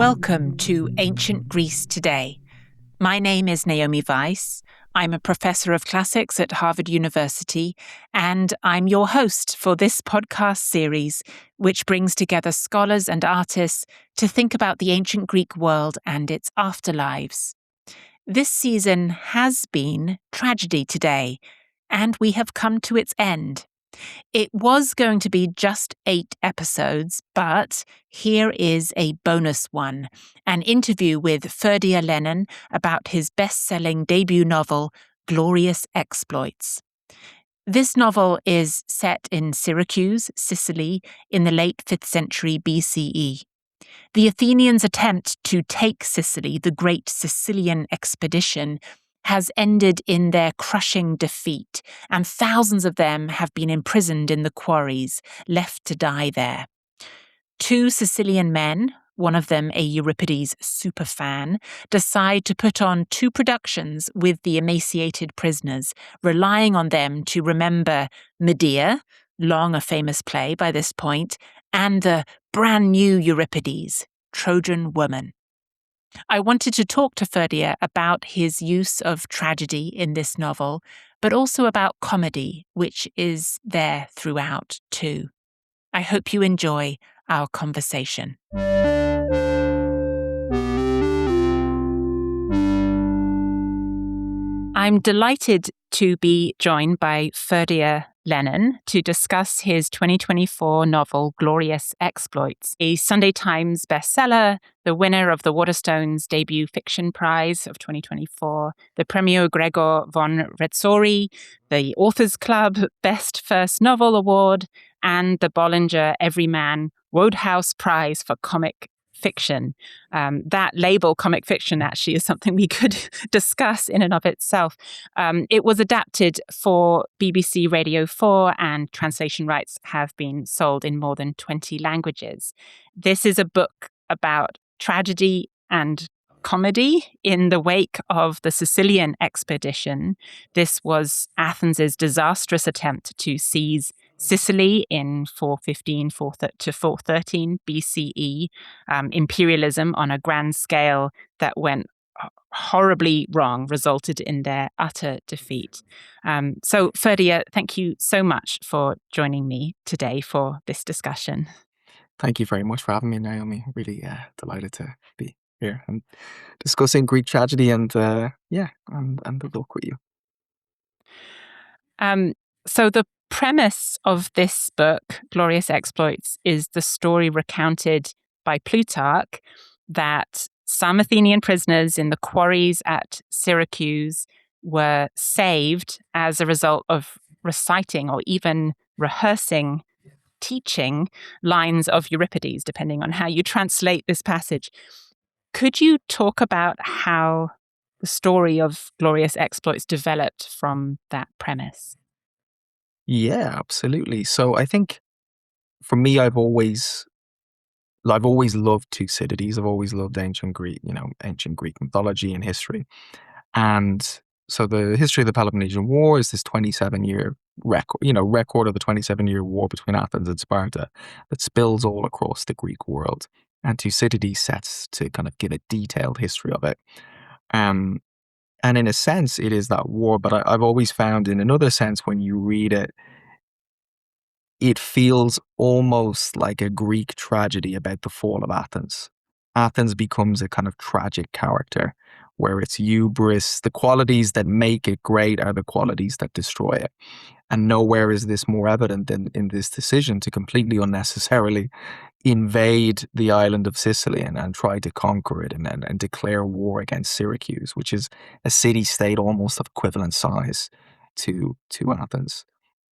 Welcome to Ancient Greece Today. My name is Naomi Weiss. I'm a professor of classics at Harvard University, and I'm your host for this podcast series, which brings together scholars and artists to think about the ancient Greek world and its afterlives. This season has been Tragedy Today, and we have come to its end. It was going to be just 8 episodes, but here is a bonus one, an interview with Ferdia Lennon about his best-selling debut novel, Glorious Exploits. This novel is set in Syracuse, Sicily, in the late 5th century BCE. The Athenians' attempt to take Sicily, the great Sicilian Expedition, has ended in their crushing defeat, and thousands of them have been imprisoned in the quarries, left to die there. 2 Sicilian men, one of them a Euripides superfan, decide to put on 2 productions with the emaciated prisoners, relying on them to remember Medea, long a famous play by this point, and the brand new Euripides, Trojan Woman. I wanted to talk to Ferdia about his use of tragedy in this novel, but also about comedy, which is there throughout too. I hope you enjoy our conversation. I'm delighted to be joined by Ferdia Lennon to discuss his 2024 novel, Glorious Exploits, a Sunday Times bestseller, the winner of the Waterstones Debut Fiction Prize of 2024, the Premio Gregor von Retsori, the Authors Club Best First Novel Award, and the Bollinger Everyman Wodehouse Prize for Comic Fiction. That label, comic fiction, actually is something we could discuss in and of itself. It was adapted for BBC Radio 4, and translation rights have been sold in more than 20 languages. This is a book about tragedy and comedy in the wake of the Sicilian Expedition. This was Athens' disastrous attempt to seize Sicily in 415 to 413 BCE, imperialism on a grand scale that went horribly wrong, resulted in their utter defeat. So, Ferdia, thank you so much for joining me today for this discussion. Thank you very much for having me, Naomi. Really delighted to be here and discussing Greek tragedy and the book with you. So the premise of this book, Glorious Exploits, is the story recounted by Plutarch that some Athenian prisoners in the quarries at Syracuse were saved as a result of reciting or even rehearsing, teaching lines of Euripides, depending on how you translate this passage. Could you talk about how the story of Glorious Exploits developed from that premise? Yeah, absolutely. So I think for me, I've always loved Thucydides. I've always loved ancient Greek mythology and history. And so the history of the Peloponnesian War is this 27-year record of the 27-year war between Athens and Sparta that spills all across the Greek world. And Thucydides sets to kind of give a detailed history of it. And in a sense, it is that war, but I've always found in another sense, when you read it, it feels almost like a Greek tragedy about the fall of Athens. Athens becomes a kind of tragic character where its hubris, the qualities that make it great are the qualities that destroy it. And nowhere is this more evident than in this decision to completely unnecessarily invade the island of Sicily and try to conquer it and declare war against Syracuse, which is a city-state almost of equivalent size to Athens.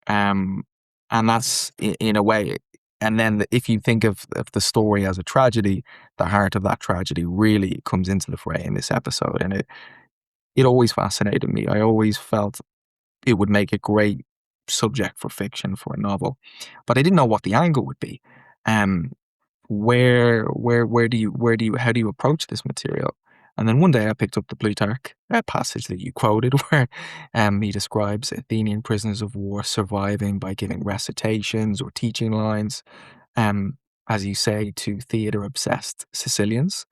And that's in a way. And then if you think of the story as a tragedy, the heart of that tragedy really comes into the fray in this episode. And it always fascinated me. I always felt it would make a great subject for fiction, for a novel, but I didn't know what the angle would be. How do you approach this material? And then one day I picked up the Plutarch passage that you quoted, where he describes Athenian prisoners of war surviving by giving recitations or teaching lines, as you say, to theatre-obsessed Sicilians.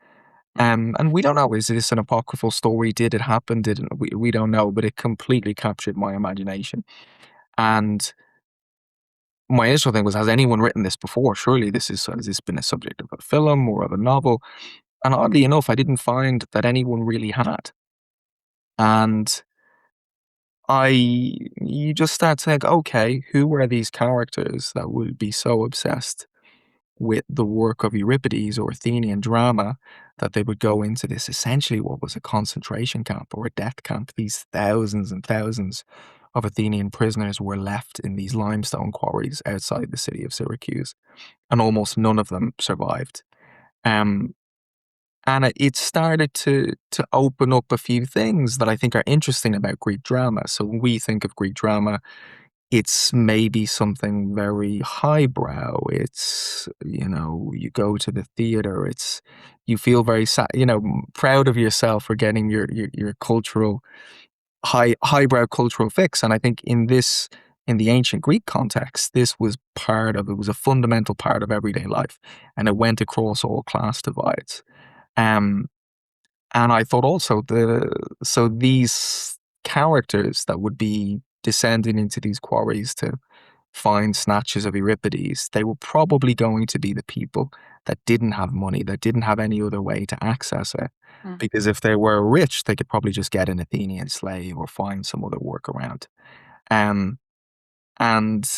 And we don't know, is this an apocryphal story? Did it happen? Did it? We don't know, but it completely captured my imagination. And my initial thing was, has anyone written this before? Surely has this been a subject of a film or of a novel? And oddly enough, I didn't find that anyone really had. And you just start to think, okay, who were these characters that would be so obsessed with the work of Euripides or Athenian drama that they would go into this essentially what was a concentration camp or a death camp? These thousands and thousands of Athenian prisoners were left in these limestone quarries outside the city of Syracuse, and almost none of them survived. Um, and it started to open up a few things that I think are interesting about Greek drama. So when we think of Greek drama, it's maybe something very highbrow. It's, you go to the theater, you feel very, proud of yourself for getting your cultural, highbrow cultural fix. And I think in the ancient Greek context, this was it was a fundamental part of everyday life, and it went across all class divides. Um, and I thought also so these characters that would be descending into these quarries to find snatches of Euripides, they were probably going to be the people that didn't have money, that didn't have any other way to access it. Mm. Because if they were rich, they could probably just get an Athenian slave or find some other workaround. Um, and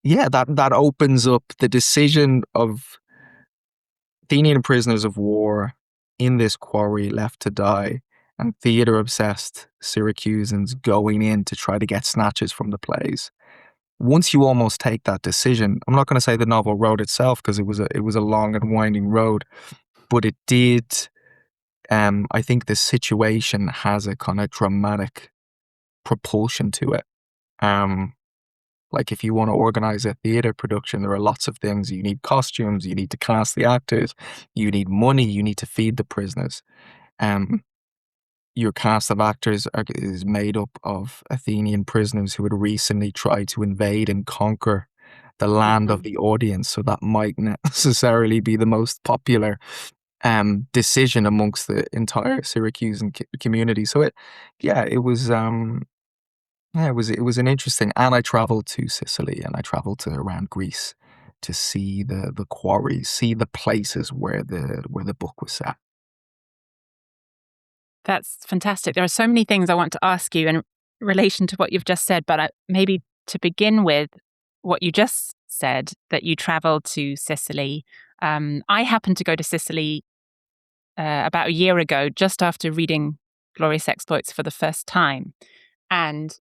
yeah, that opens up the decision of Athenian prisoners of war in this quarry left to die, and theater-obsessed Syracusans going in to try to get snatches from the plays. Once you almost take that decision, I'm not going to say the novel wrote itself because it was a long and winding road, but it did. I think the situation has a kind of dramatic propulsion to it. Like if you want to organize a theater production, there are lots of things. You need costumes, you need to cast the actors, you need money, you need to feed the prisoners. Um, your cast of actors is made up of Athenian prisoners who had recently tried to invade and conquer the land of Mhm. the audience. So that might not necessarily be the most popular decision amongst the entire Syracusan community. So it was an interesting, and I traveled to Sicily and I traveled to around Greece to see the quarries, see the places where the book was set. That's fantastic. There are so many things I want to ask you in relation to what you've just said, but maybe to begin with, what you just said, that you traveled to Sicily. I happened to go to Sicily about a year ago, just after reading Glorious Exploits for the first time. And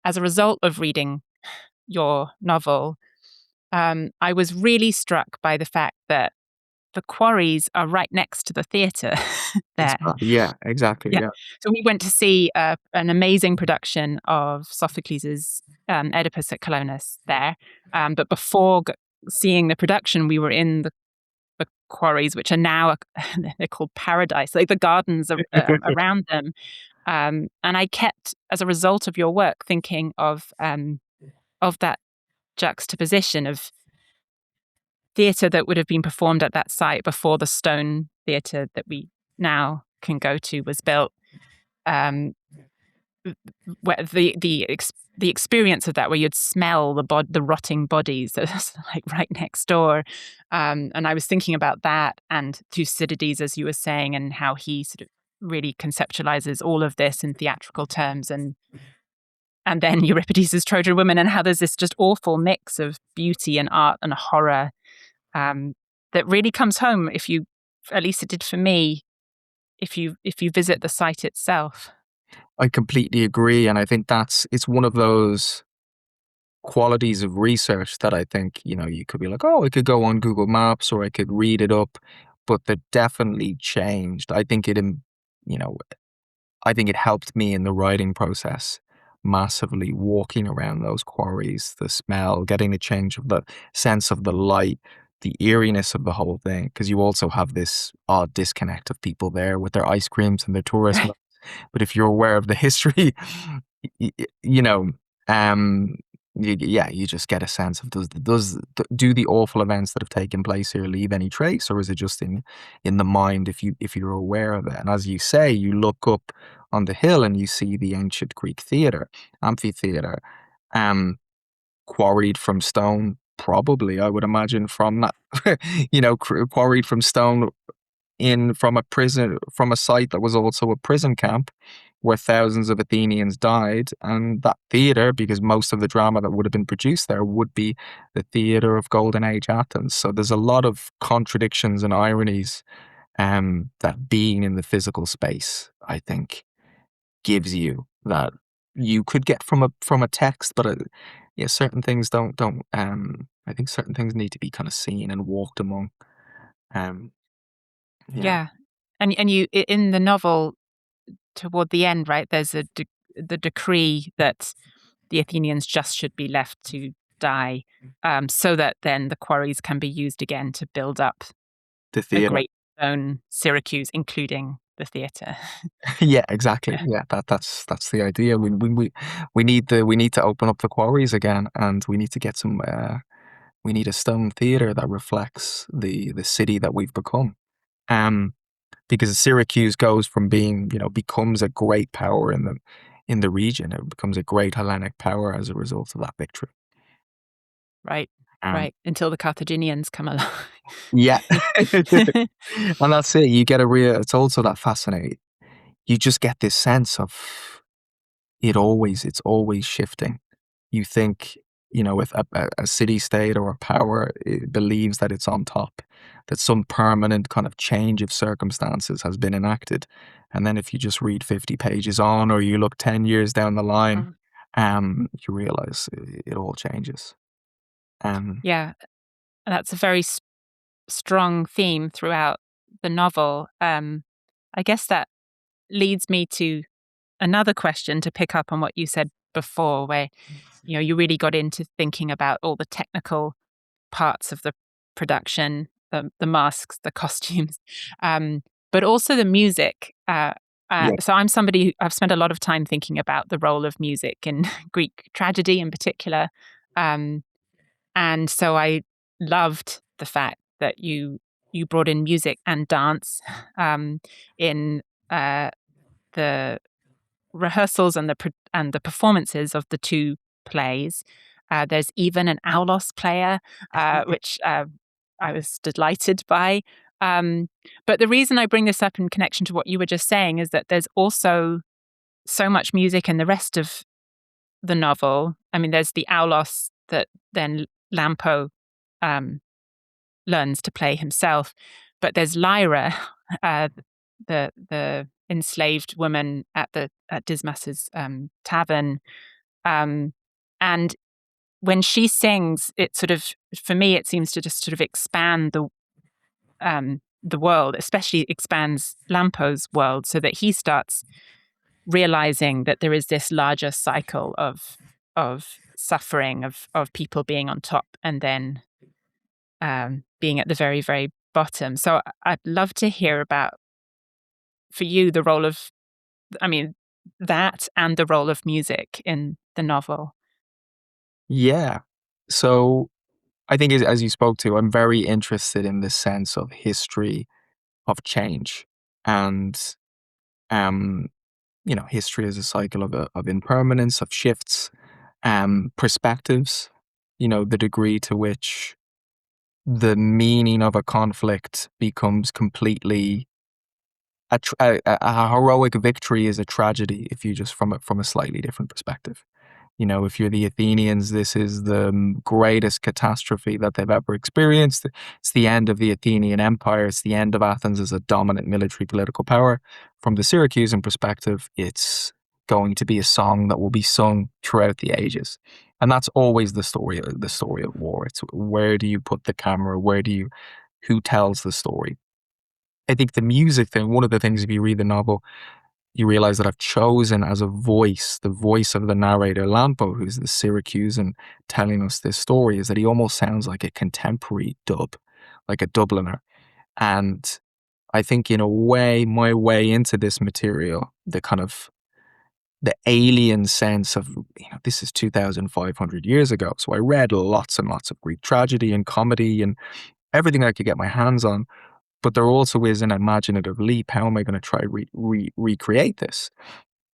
as a result of reading your novel, I was really struck by the fact that the quarries are right next to the theatre there. Yeah, exactly. Yeah. Yeah. So we went to see an amazing production of Sophocles' Oedipus at Colonus there. But before seeing the production, we were in the quarries, which are now they're called paradise, like the gardens around them. And I kept, as a result of your work, thinking of that juxtaposition of theatre that would have been performed at that site before the stone theatre that we now can go to was built. Um, where the experience of that, where you'd smell the rotting bodies that's like right next door, and I was thinking about that and Thucydides, as you were saying, and how he sort of really conceptualizes all of this in theatrical terms, and then Euripides' Trojan Women, and how there's this just awful mix of beauty and art and horror that really comes home if you, at least it did for me, if you visit the site itself. I completely agree, and I think it's one of those qualities of research that I think, you could be like, oh, I could go on Google Maps or I could read it up, but that definitely changed. You know, I think it helped me in the writing process massively, walking around those quarries, the smell, getting the change of the sense of the light, the eeriness of the whole thing, because you also have this odd disconnect of people there with their ice creams and their tourist. But if you're aware of the history, y- y- you know, um, Yeah, you just get a sense of do the awful events that have taken place here leave any trace, or is it just in the mind if you're aware of it? And as you say, you look up on the hill and you see the ancient Greek theater, amphitheater, um, quarried from stone. Probably, I would imagine from that, quarried from stone in from a site that was also a prison camp where thousands of Athenians died. And that theatre, because most of the drama that would have been produced there would be the theatre of Golden Age Athens. So there's a lot of contradictions and ironies that being in the physical space, I think, gives you that you could get from a text, but yeah, certain things don't. I think certain things need to be kind of seen and walked among. Um, yeah, Yeah. And in the novel, toward the end, right, there's the decree that the Athenians just should be left to die, so that then the quarries can be used again to build up the a theatre. great stone Syracuse, including the theatre. Yeah, exactly. Yeah, that's the idea. We need to open up the quarries again, and we need to get some. We need a stone theater that reflects the city that we've become. Um, because Syracuse goes from being, becomes a great power in the region. It becomes a great Hellenic power as a result of that victory. Right, Um, right, until the Carthaginians come along. yeah, and that's it. You get a real. It's also that fascinating. You just get this sense of it's always shifting. You think, with a city state or a power, it believes that it's on top, that some permanent kind of change of circumstances has been enacted. And then if you just read 50 pages on, or you look 10 years down the line, Mm. you realize it all changes. Um, Yeah, that's a very strong theme throughout the novel. I guess that leads me to another question to pick up on what you said before, where you really got into thinking about all the technical parts of the production, the masks, the costumes, um, but also the music. yeah, So I'm somebody I've spent a lot of time thinking about the role of music in Greek tragedy in particular, um, and so I loved the fact that you brought in music and dance in uh, the rehearsals and the performances of the two plays. There's even an aulos player, which I was delighted by. But the reason I bring this up in connection to what you were just saying is that there's also so much music in the rest of the novel. I mean, there's the aulos that then Lampo um, learns to play himself, but there's Lyra, uh, the enslaved woman at Dismas's tavern, um, and when she sings, it sort of, for me, it seems to just sort of expand the world, especially expands Lampo's world, so that he starts realizing that there is this larger cycle of suffering, of people being on top and then being at the very, very bottom. So I'd love to hear about, for you, the role of, I mean, that and the role of music in the novel. yeah. So I think as you spoke to, I'm very interested in the sense of history of change. And um, history is a cycle of impermanence, of shifts, perspectives, the degree to which the meaning of a conflict becomes completely a heroic victory is a tragedy if you just from a slightly different perspective. If you're the Athenians, this is the greatest catastrophe that they've ever experienced. It's the end of the Athenian Empire. It's the end of Athens as a dominant military political power. From the Syracusan perspective, it's going to be a song that will be sung throughout the ages. And that's always the story of war. It's where do you put the camera? Who tells the story? I think the music thing, one of the things if you read the novel, you realize that I've chosen as a voice, the voice of the narrator, Lampo, who's the Syracusan telling us this story, is that he almost sounds like a contemporary dub, like a Dubliner. And I think in a way, my way into this material, the alien sense of, this is 2,500 years ago. So I read lots and lots of Greek tragedy and comedy and everything I could get my hands on. But there also is an imaginative leap. How am I going to try recreate this?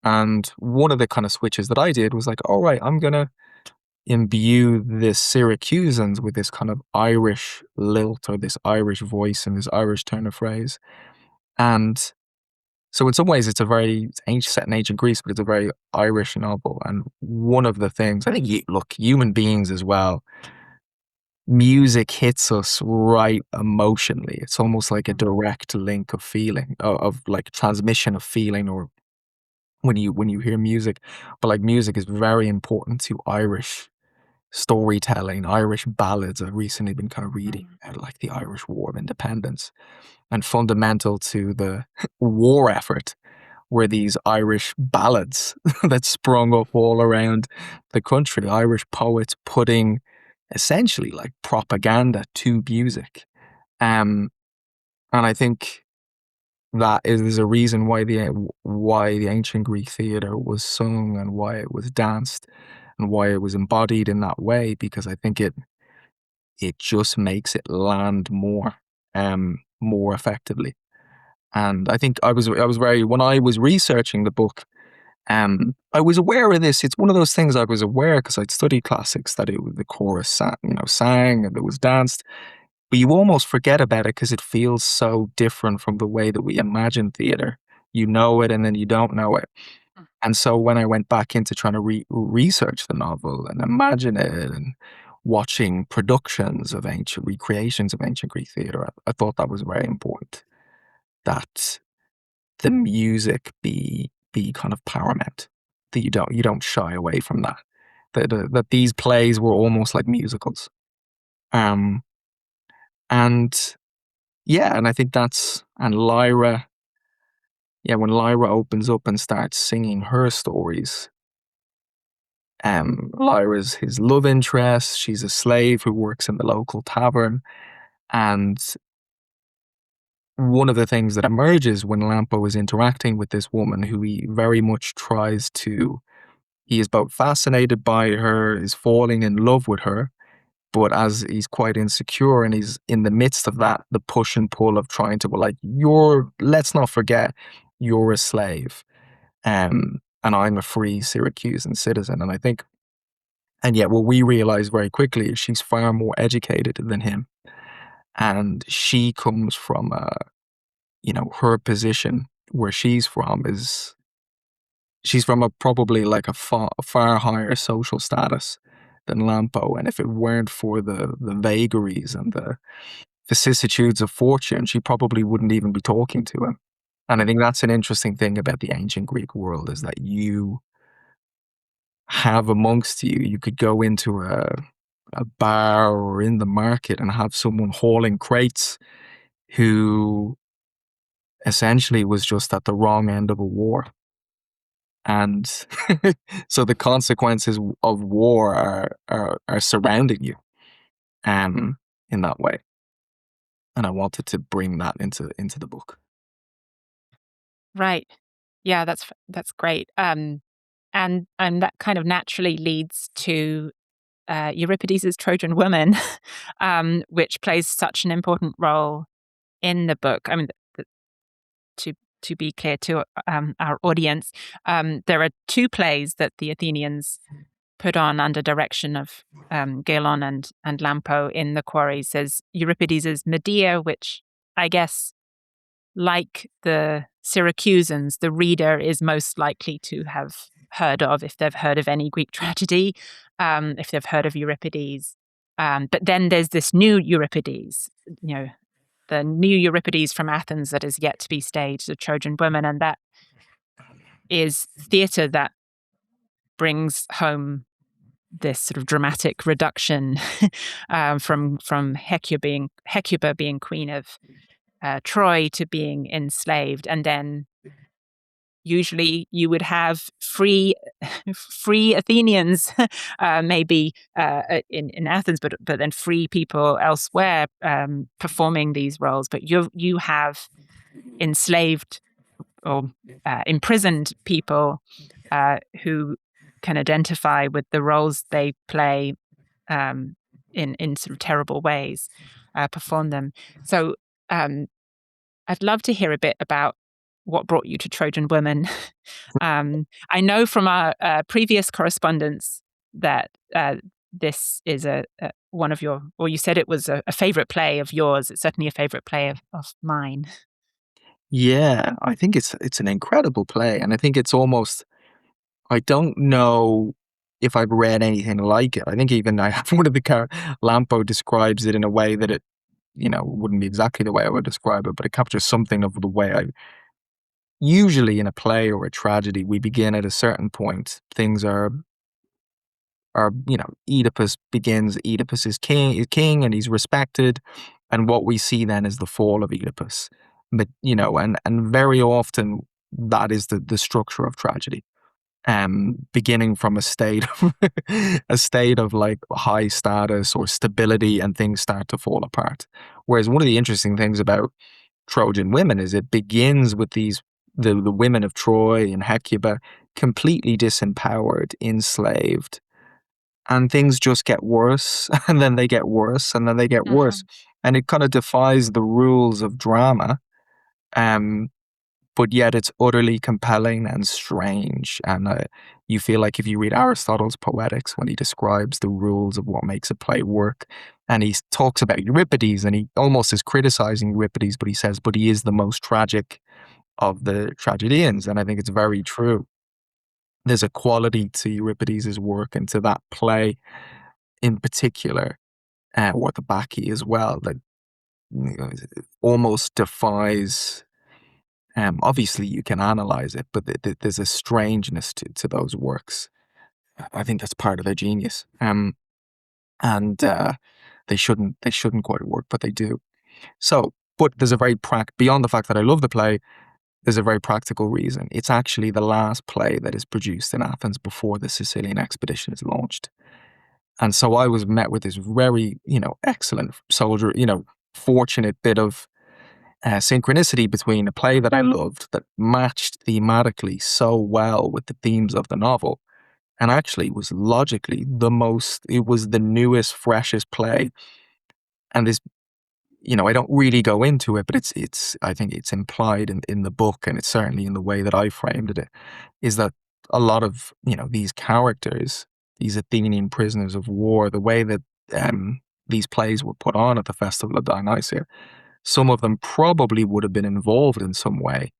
And one of the kind of switches that I did was like, all right, I'm going to imbue the Syracusans with this kind of Irish lilt or this Irish voice and this Irish turn of phrase. And so in some ways it's set in ancient Greece, but it's a very Irish novel. And one of the things, I think, look, human beings as well, music hits us right emotionally. It's almost like a direct link of feeling, of like transmission of feeling, or when you hear music. But like music is very important to Irish storytelling, Irish ballads. I've recently been kind of reading about like the Irish War of Independence, and fundamental to the war effort were these Irish ballads that sprung up all around the country. Irish poets putting essentially like propaganda to music. And I think that is a reason why the ancient Greek theatre was sung and why it was danced and why it was embodied in that way, because I think it just makes it land more effectively. And I think I was very, when I was researching the book, I was aware of this. It's one of those things I was aware because I'd studied classics, that the chorus sang and it was danced, but you almost forget about it because it feels so different from the way that we imagine theatre. You know it and then you don't know it. And so when I went back into trying to research the novel and imagine it and watching productions of recreations of ancient Greek theatre, I thought that was very important, that the music be kind of paramount, that you don't shy away from that, that these plays were almost like musicals. Um, and yeah, and I think and Lyra, when Lyra opens up and starts singing her stories, Lyra's his love interest. She's a slave who works in the local tavern. And one of the things that emerges when Lampo is interacting with this woman, who he very much he is both fascinated by her, is falling in love with her, but as he's quite insecure and he's in the midst of that, the push and pull of trying to, well, like, let's not forget, you're a slave. And I'm a free Syracusan citizen. And I think, and yet what we realize very quickly is she's far more educated than him. And she comes from her position where she's from she's from probably like a far higher social status than Lampo. And if it weren't for the vagaries and the vicissitudes of fortune, she probably wouldn't even be talking to him. And I think that's an interesting thing about the ancient Greek world, is that you have amongst you could go into a bar or in the market and have someone hauling crates who essentially was just at the wrong end of a war. And so the consequences of war are surrounding you in that way. And I wanted to bring that into the book. Right. Yeah, that's great. And that kind of naturally leads to Euripides' Trojan Woman, which plays such an important role in the book. I mean, to be clear to our audience, there are two plays that the Athenians put on under direction of Gelon and Lampo in the quarries. There's Euripides' Medea, which I guess, like the Syracusans, the reader is most likely to have heard of if they've heard of any Greek tragedy, if they've heard of Euripides. But then there's this new Euripides, the new Euripides from Athens that is yet to be staged, the Trojan Woman, and that is theatre that brings home this sort of dramatic reduction from Hecuba being queen of Troy to being enslaved, and then usually you would have free Athenians, maybe in Athens, but then free people elsewhere performing these roles. But you have enslaved or imprisoned people who can identify with the roles they play in sort of terrible ways, perform them. So I'd love to hear a bit about what brought you to Trojan Women. I know from our previous correspondence that this is one of your, or you said it was a favorite play of yours. It's certainly a favorite play of mine. Yeah, I think it's an incredible play, and I think it's almost, I don't know if I've read anything like it. I think even I have one of the Lampo describes it in a way that it, wouldn't be exactly the way I would describe it, but it captures something of the way I usually in a play or a tragedy, we begin at a certain point. Things are Oedipus begins. Oedipus is king, and he's respected, and what we see then is the fall of Oedipus. But and very often that is the structure of tragedy. Beginning from a state of a state of like high status or stability, and things start to fall apart. Whereas one of the interesting things about Trojan Women is it begins with the women of Troy and Hecuba completely disempowered, enslaved, and things just get worse, and then they get worse, and then they get worse, and it kind of defies the rules of drama. But yet it's utterly compelling and strange. And you feel like if you read Aristotle's Poetics, when he describes the rules of what makes a play work, and he talks about Euripides, and he almost is criticizing Euripides, but he says, but he is the most tragic of the tragedians. And I think it's very true. There's a quality to Euripides' work and to that play in particular, or the Bacchae as well, that almost defies. Obviously, you can analyze it, but there's a strangeness to those works. I think that's part of their genius. And they shouldn't quite work, but they do. So, but there's a very beyond the fact that I love the play, there's a very practical reason. It's actually the last play that is produced in Athens before the Sicilian Expedition is launched. And so I was met with this very, excellent soldier, fortunate bit of synchronicity between a play that I loved that matched thematically so well with the themes of the novel, and actually was logically it was the newest, freshest play. And this, I don't really go into it, but I think it's implied in the book, and it's certainly in the way that I framed it, is that a lot of, these characters, these Athenian prisoners of war, the way that these plays were put on at the Festival of Dionysia, some of them probably would have been involved in some way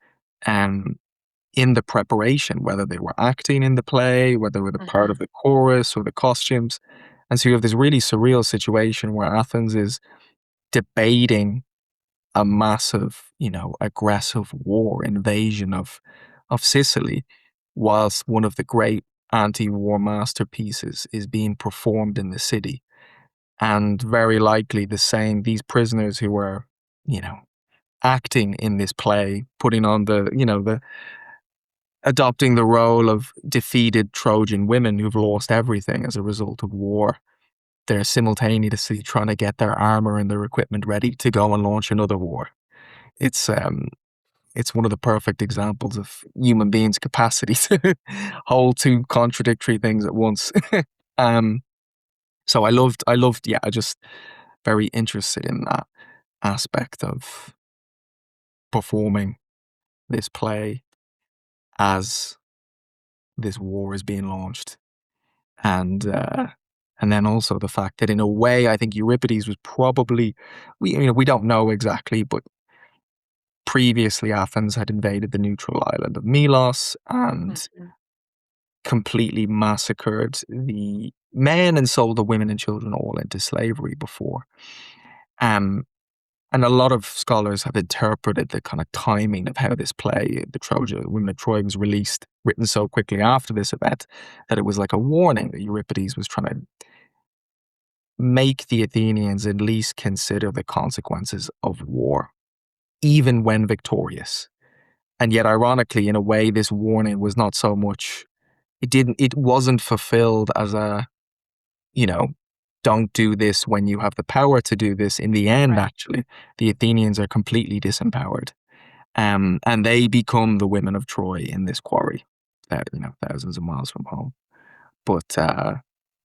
in the preparation, whether they were acting in the play, whether they were the part of the chorus or the costumes. And so you have this really surreal situation where Athens is debating a massive, aggressive invasion of Sicily, whilst one of the great anti-war masterpieces is being performed in the city. And very likely these prisoners who were, acting in this play, putting on adopting the role of defeated Trojan women who've lost everything as a result of war. They're simultaneously trying to get their armor and their equipment ready to go and launch another war. It's one of the perfect examples of human beings' capacity to hold two contradictory things at once. So I loved, I just very interested in that aspect of performing this play as this war is being launched. And then also the fact that in a way, I think Euripides was probably, we don't know exactly, but previously Athens had invaded the neutral island of Melos and completely massacred the men and sold the women and children all into slavery before. And a lot of scholars have interpreted the kind of timing of how this play, the Women of Troy, was written so quickly after this event, that it was like a warning that Euripides was trying to make the Athenians at least consider the consequences of war, even when victorious. And yet, ironically, in a way, this warning was not so much, it wasn't fulfilled as a, don't do this when you have the power to do this. In the end, actually, the Athenians are completely disempowered. And they become the women of Troy in this quarry. that, thousands of miles from home. But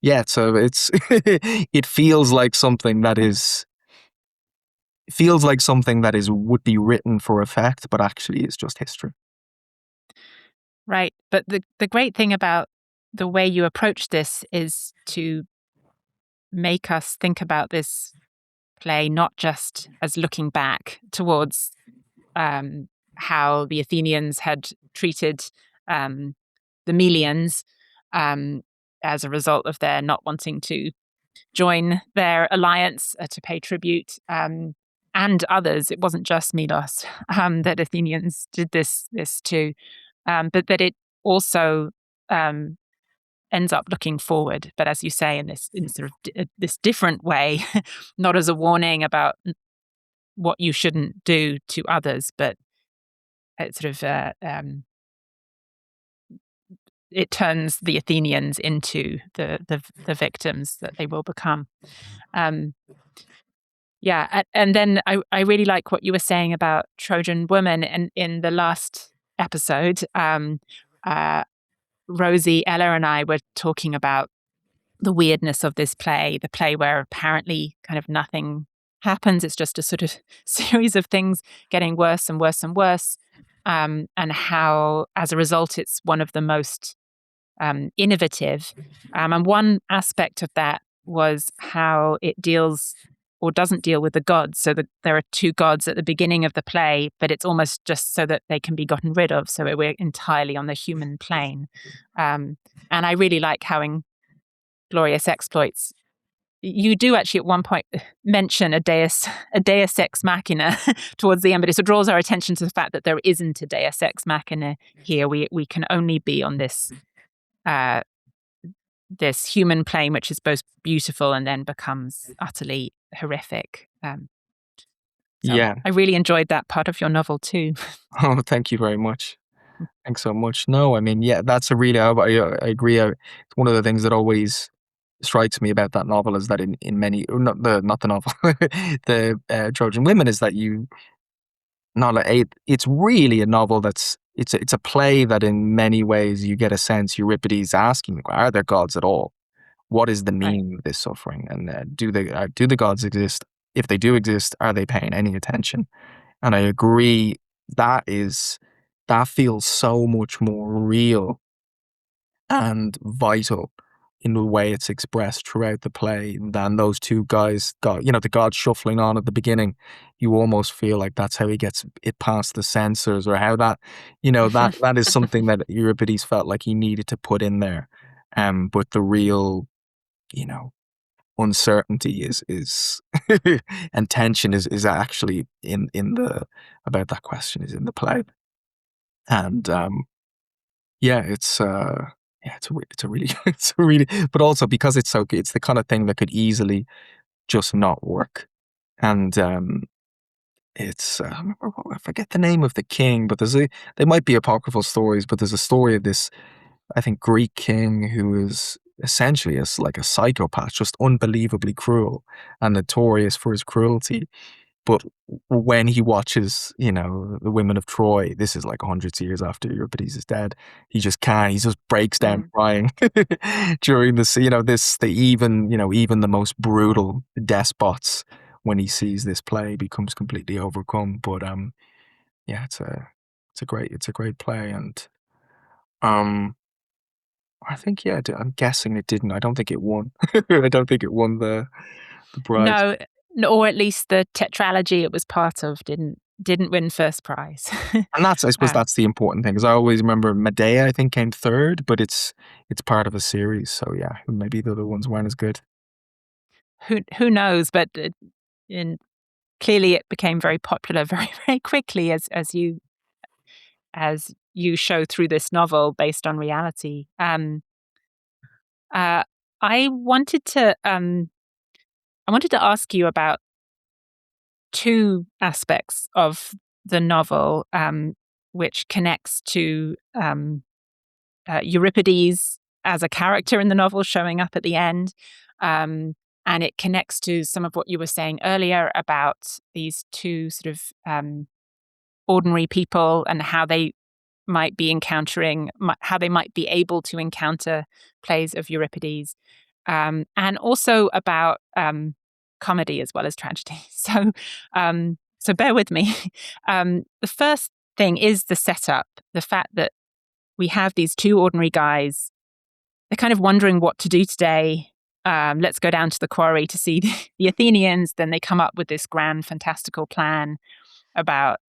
yeah, so it's it feels like something that is would be written for effect, but actually is just history. Right. But the great thing about the way you approach this is to make us think about this play not just as looking back towards how the Athenians had treated the Melians um, as a result of their not wanting to join their alliance to pay tribute, and others. It wasn't just Milos that Athenians did this to, but that it also um, ends up looking forward. But as you say, in sort of this different way, not as a warning about what you shouldn't do to others, but it sort of it turns the Athenians into the victims that they will become. Um, yeah, and then I really like what you were saying about Trojan women, and in the last episode, uh, Rosie, Ella, and I were talking about the weirdness of this play, the play where apparently kind of nothing happens. It's just a sort of series of things getting worse and worse and worse. And how, as a result, it's one of the most innovative. And one aspect of that was how it deals or doesn't deal with the gods. So that there are two gods at the beginning of the play, but it's almost just so that they can be gotten rid of. So we're entirely on the human plane. And I really like how in Glorious Exploits, you do actually at one point mention a deus ex machina towards the end, but it sort of draws our attention to the fact that there isn't a deus ex machina here. We can only be on this this human plane, which is both beautiful and then becomes utterly horrific. So Yeah. I really enjoyed that part of your novel too. Oh, thank you very much. Thanks so much. No, I mean, yeah, that's a really, I agree. It's one of the things that always strikes me about that novel is that in many, not the novel, the Trojan Women is that it's really a novel it's a play that in many ways you get a sense Euripides asking, are there gods at all? What is the Right. meaning of this suffering? And do the gods exist? If they do exist, are they paying any attention? And I agree that feels so much more real and vital in the way it's expressed throughout the play than those two guys got, the god shuffling on at the beginning. You almost feel like that's how he gets it past the censors, or how that is something that Euripides felt like he needed to put in there. But the real, you know, uncertainty is and tension is actually in the about that question is in the play. And yeah, it's a really it's a really, but also because it's the kind of thing that could easily just not work. And I forget the name of the king, but they might be apocryphal stories, but there's a story of this, I think, Greek king who is essentially like a psychopath, just unbelievably cruel and notorious for his cruelty. But when he watches, the women of Troy, this is like hundreds of years after Euripides is dead, he just can't. He just breaks down Mm. crying during this. Even the most brutal despots, when he sees this play, becomes completely overcome. But yeah, it's a great play, and um, I think, yeah, I'm guessing it didn't. I don't think it won. I don't think it won the prize. No, or at least the tetralogy it was part of didn't win first prize. And I suppose uh, that's the important thing, because I always remember Medea, I think, came third, but it's part of a series, so yeah, maybe the other ones weren't as good. who knows? But in clearly it became very popular very very quickly, as you show through this novel based on reality. Uh, I wanted to ask you about two aspects of the novel, which connects to Euripides as a character in the novel showing up at the end. And it connects to some of what you were saying earlier about these two sort of ordinary people and how they might be encountering, how they might be able to encounter plays of Euripides, and also about comedy as well as tragedy. So bear with me. The first thing is the setup, the fact that we have these two ordinary guys. They're kind of wondering what to do today. Let's go down to the quarry to see the Athenians. Then they come up with this grand, fantastical plan about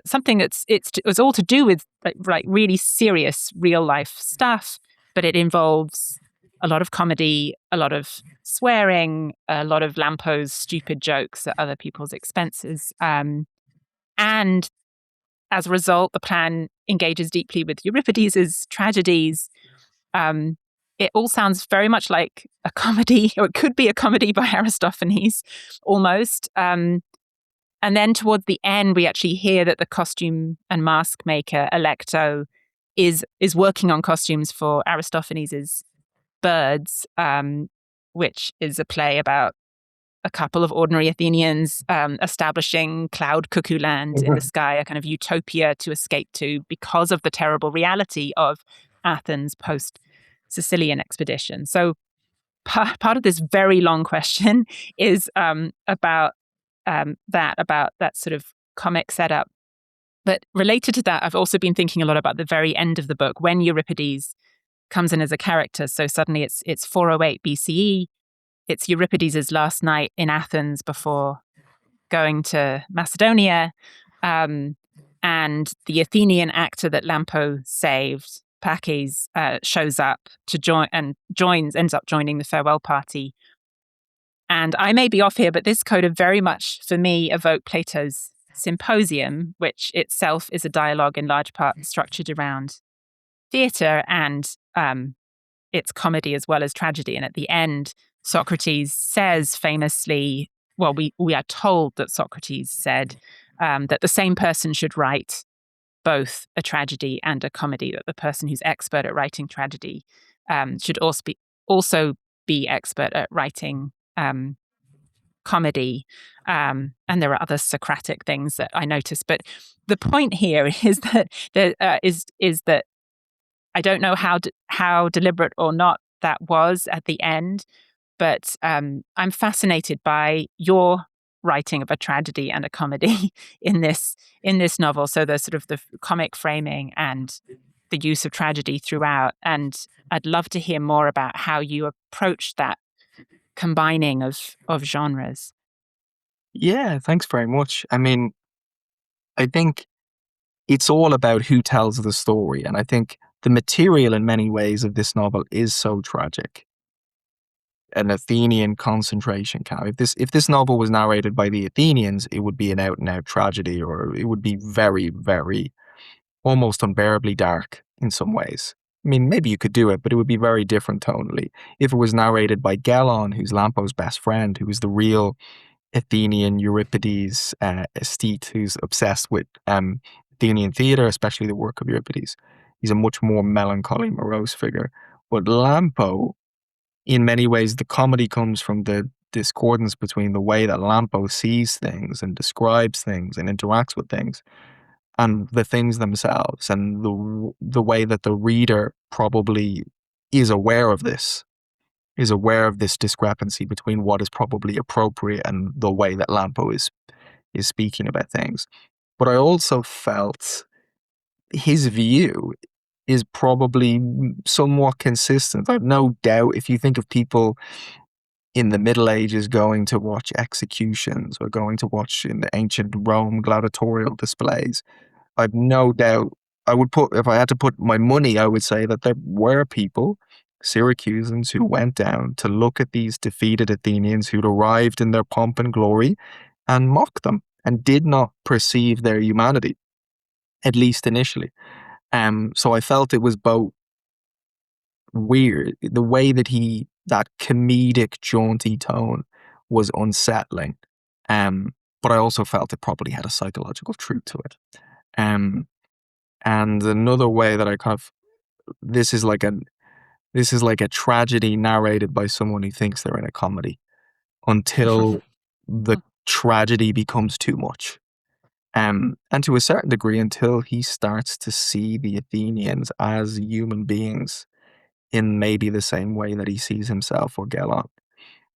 something it's all to do with like really serious real life stuff, but it involves a lot of comedy, a lot of swearing, a lot of Lampo's stupid jokes at other people's expenses. And as a result, the plan engages deeply with Euripides' tragedies. It all sounds very much like a comedy, or it could be a comedy by Aristophanes, almost. And then towards the end, we actually hear that the costume and mask maker, Alecto, is working on costumes for Aristophanes' Birds, which is a play about a couple of ordinary Athenians establishing cloud cuckoo land in the sky, a kind of utopia to escape to because of the terrible reality of Athens post Sicilian Expedition. So part of this very long question is about that sort of comic setup. But related to that, I've also been thinking a lot about the very end of the book when Euripides comes in as a character. So suddenly it's 408 BCE. It's Euripides' last night in Athens before going to Macedonia. And the Athenian actor that Lampo saved, Pakis, shows up to ends up joining the farewell party. And I may be off here, but this coda very much, for me, evoked Plato's Symposium, which itself is a dialogue in large part structured around theatre and its comedy as well as tragedy. And at the end, Socrates says famously, well, we are told that Socrates said that the same person should write both a tragedy and a comedy, that the person who's expert at writing tragedy should also be expert at writing comedy. And there are other Socratic things that I noticed. But the point here is that is that I don't know how deliberate or not that was at the end, but I'm fascinated by your writing of a tragedy and a comedy in this novel. So the sort of the comic framing and the use of tragedy throughout. And I'd love to hear more about how you approach that combining of genres. Yeah, thanks very much. I mean, I think it's all about who tells the story. And I think the material in many ways of this novel is so tragic. An Athenian concentration camp. If this novel was narrated by the Athenians, it would be an out and out tragedy, or it would be very, very almost unbearably dark in some ways. I mean, maybe you could do it, but it would be very different tonally. If it was narrated by Gelon, who's Lampo's best friend, who is the real Athenian Euripides aesthete who's obsessed with Athenian theatre, especially the work of Euripides, he's a much more melancholy, morose figure. But Lampo, in many ways, the comedy comes from the discordance between the way that Lampo sees things and describes things and interacts with things and the things themselves, and the way that the reader probably is aware of this discrepancy between what is probably appropriate and the way that Lampo is speaking about things. But I also felt his view is probably somewhat consistent. I've no doubt if you think of people in the Middle Ages going to watch executions or going to watch in the ancient Rome gladiatorial displays, I've no doubt if I had to put my money, I would say that there were people, Syracusans, who went down to look at these defeated Athenians who'd arrived in their pomp and glory and mocked them and did not perceive their humanity, at least initially. So I felt it was both weird. The way that that comedic, jaunty tone was unsettling. But I also felt it probably had a psychological truth to it. And another way that I this is like a tragedy narrated by someone who thinks they're in a comedy until the tragedy becomes too much. And to a certain degree, until he starts to see the Athenians as human beings in maybe the same way that he sees himself or Gelon.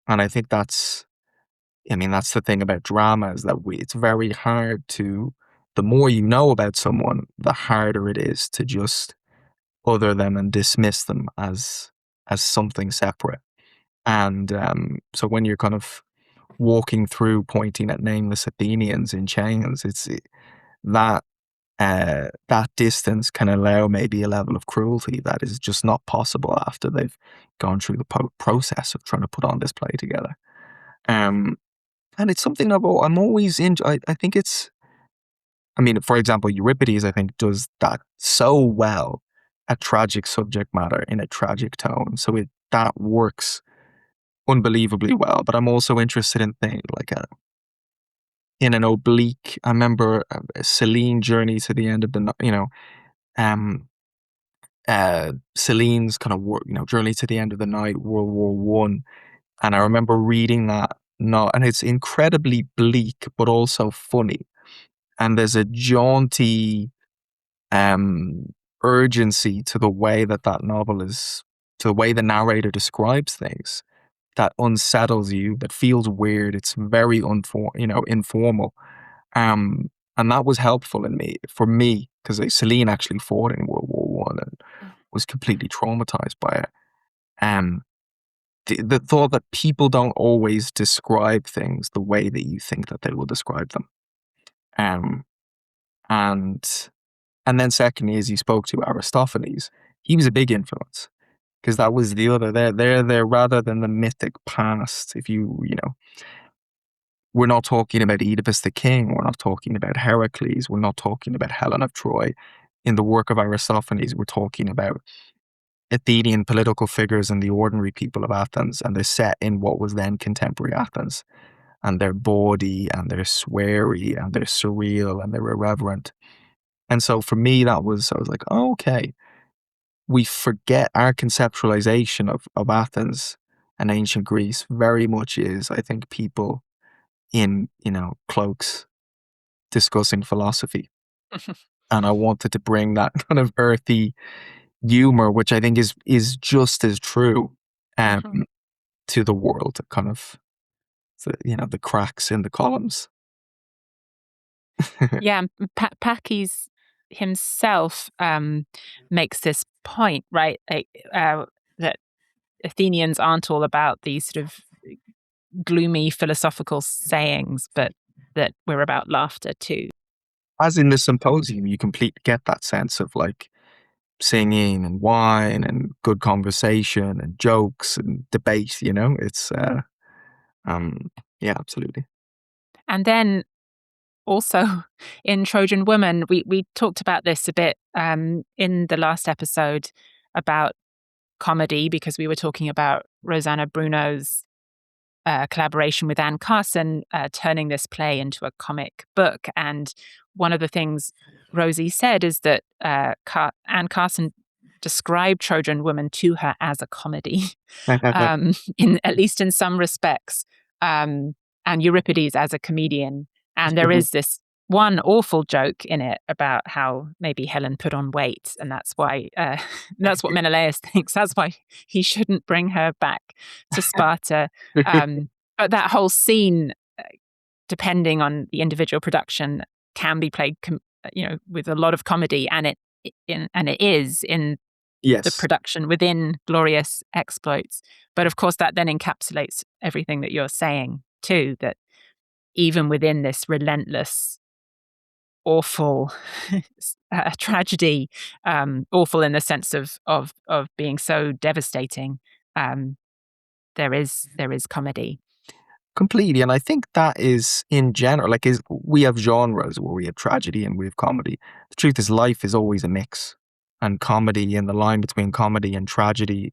And I think that's the thing about drama, is that it's very hard to, the more you know about someone, the harder it is to just other them and dismiss them as something separate. And so when you're kind of walking through pointing at nameless Athenians in chains, that that distance can allow maybe a level of cruelty that is just not possible after they've gone through the process of trying to put on this play together. Um, and it's something I'm always into. I think for example, Euripides, I think, does that so well, a tragic subject matter in a tragic tone. So that works unbelievably well. But I'm also interested in things like in an oblique. I remember Celine Journey to the End of the um, Celine's kind of Journey to the End of the Night, World War One, and I remember reading that. No, and it's incredibly bleak, but also funny. And there's a jaunty urgency to the way that novel is, to the way the narrator describes things, that unsettles you, that feels weird. It's very informal. And that was helpful for me, because Celine actually fought in World War One and was completely traumatized by it. The thought that people don't always describe things the way that you think that they will describe them. Um, and and then secondly, as you spoke to Aristophanes, he was a big influence, because that was the other, they're rather than the mythic past. If we're not talking about Oedipus the king, we're not talking about Heracles, we're not talking about Helen of Troy. In the work of Aristophanes, we're talking about Athenian political figures and the ordinary people of Athens, and they're set in what was then contemporary Athens. And they're bawdy, and they're sweary, and they're surreal, and they're irreverent. And so for me, I was like, oh, okay, we forget our conceptualization of Athens and ancient Greece very much is, I think, people in, cloaks discussing philosophy. And I wanted to bring that kind of earthy humor, which I think is just as true to the world, kind of, the cracks in the columns. Yeah, Pakis himself makes this point, right? That Athenians aren't all about these sort of gloomy philosophical sayings, but that we're about laughter too. As in the symposium, you completely get that sense of like singing and wine and good conversation and jokes and debate. It's yeah, absolutely. And then also in Trojan Woman, we talked about this a bit in the last episode about comedy, because we were talking about Rosanna Bruno's collaboration with Anne Carson, turning this play into a comic book. And one of the things Rosie said is that Anne Carson described Trojan Woman to her as a comedy, at least in some respects, and Euripides as a comedian. And there is this one awful joke in it about how maybe Helen put on weight, and that's why that's what Menelaus thinks. That's why he shouldn't bring her back to Sparta. But that whole scene, depending on the individual production, can be played, with a lot of comedy, and it is in Yes. the production within Glorious Exploits. But of course, that then encapsulates everything that you're saying too. That even within this relentless, awful tragedy, awful in the sense of being so devastating, there is comedy. Completely. And I think that is in general, we have genres where we have tragedy and we have comedy. The truth is, life is always a mix. And comedy, and the line between comedy and tragedy,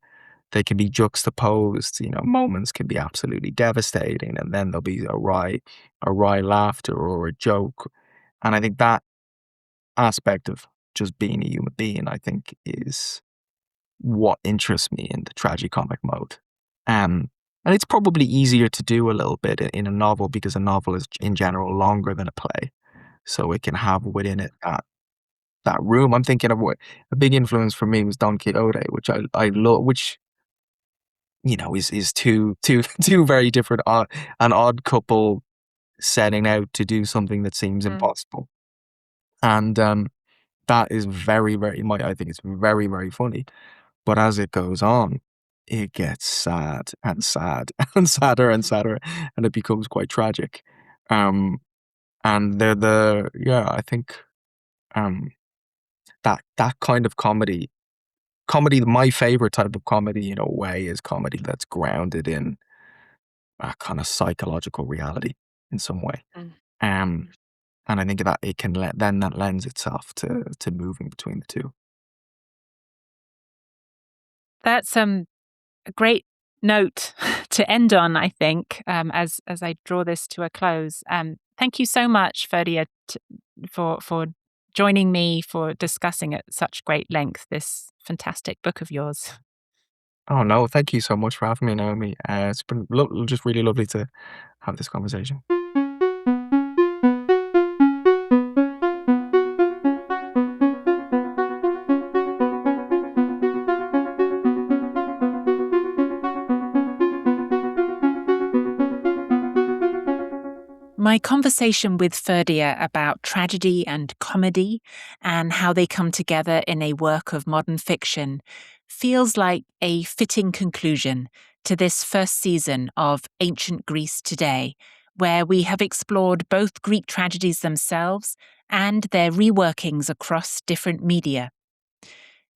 they can be juxtaposed. Moments can be absolutely devastating, and then there'll be a wry laughter or a joke. And I think that aspect of just being a human being, I think, is what interests me in the tragicomic mode. And it's probably easier to do a little bit in a novel, because a novel is in general longer than a play. so it can have within it that room. I'm thinking of what a big influence for me was Don Quixote, which I love, which is two very different an odd couple setting out to do something that seems Mm. impossible, and that is very very I think it's very very funny. But as it goes on, it gets sad and sad and sadder and sadder, and it becomes quite tragic. Um, and I think um that kind of comedy, my favorite type of comedy in a way is comedy that's grounded in a kind of psychological reality in some way. Mm. Um, and I think that it can then that lends itself to moving between the two. That's a great note to end on, I think, as I draw this to a close. Thank you so much, Ferdia, for joining me, for discussing at such great length this fantastic book of yours. Oh no, thank you so much for having me, Naomi. It's been just really lovely to have this conversation. My conversation with Ferdia about tragedy and comedy and how they come together in a work of modern fiction feels like a fitting conclusion to this first season of Ancient Greece Today, where we have explored both Greek tragedies themselves and their reworkings across different media.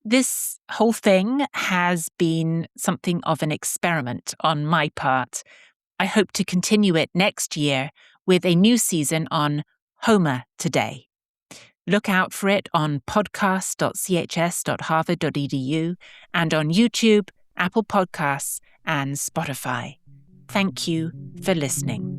This whole thing has been something of an experiment on my part. I hope to continue it next year with a new season on Homer Today. Look out for it on podcast.chs.harvard.edu and on YouTube, Apple Podcasts, and Spotify. Thank you for listening.